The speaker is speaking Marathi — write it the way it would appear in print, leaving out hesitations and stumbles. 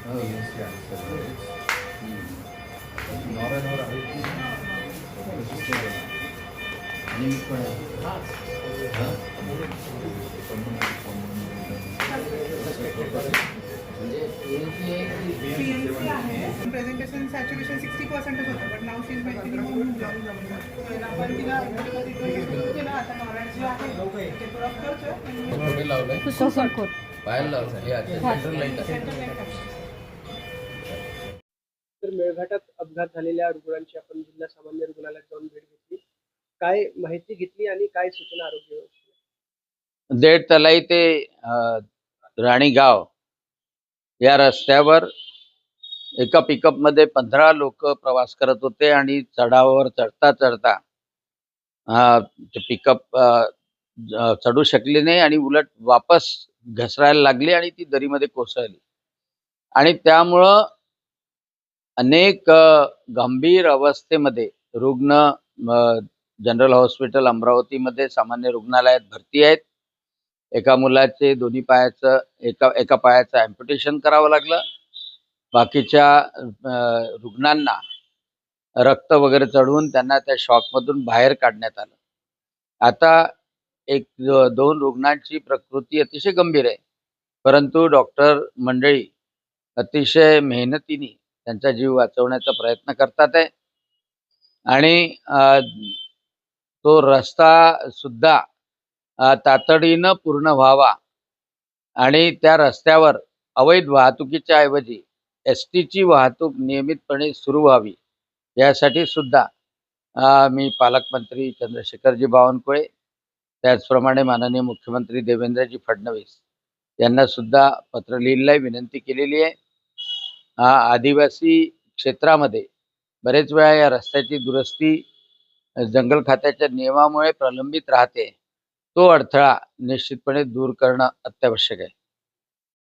Oh, yes, yeah. So it's Nora Nora Haiku. This is the name for PNC आहे प्रेझेंटेशन सॅच्युरेशन 60% होतं but now she is maintaining home blog आपण तिला सुरू केलं आता नॉलेज जे आहे ते क्रॉप करतोय कुठे लावलंय पाहायला लावलंय हे आता सेंट्रल लाईट आहे. तर मेळघाटात अपघात झालेल्या रुग्णांची आपण जिल्हा सामान्य रुग्णालयात जाऊन भेट घेतली. काय माहिती घेतली आणि काय सूचना आरोग्य व्यवस्थेला? देड तलाई ते राणीगाव या रस्त्यावर एका पिकअप मध्ये 15 लोक प्रवास करत होते आणि चढावावर चढता चढता ते पिकअप चढू शकले नाही आणि उलट वापस घसरायला लागली आणि ती दरीमध्ये कोसळली आणि त्यामुळं अनेक गंभीर अवस्थेमध्ये रुग्ण जनरल हॉस्पिटल अमरावतीमध्ये सामान्य रुग्णालयात भरती आहेत. एका मुलाचे दोन्ही पायाचं एका पायाचं ॲम्प्युटेशन करावं लागलं. बाकीच्या रुग्णांना रक्त वगैरे चढवून त्यांना त्या शॉकमधून बाहेर काढण्यात आलं. आता दोन रुग्णांची प्रकृती अतिशय गंभीर आहे, परंतु डॉक्टर मंडळी अतिशय मेहनतीने त्यांचा जीव वाचवण्याचा प्रयत्न करतात आहे आणि तो रस्ता सुद्धा तातडीनं पूर्ण व्हावा आणि त्या रस्त्यावर अवैध वाहतुकीच्या ऐवजी एसटीची वाहतूक नियमितपणे सुरू व्हावी यासाठी सुद्धा मी पालकमंत्री चंद्रशेखरजी बावनकुळे त्याचप्रमाणे माननीय मुख्यमंत्री देवेंद्रजी फडणवीस यांना सुद्धा पत्र लिहिलेलं आहे, विनंती केलेली आहे. आदिवासी क्षेत्रामध्ये बरेच वेळा या रस्त्याची दुरुस्ती जंगल खात्याच्या नियमामुळे प्रलंबित राहते. तो अडथळा निश्चितपणे दूर करणं अत्यावश्यक आहे.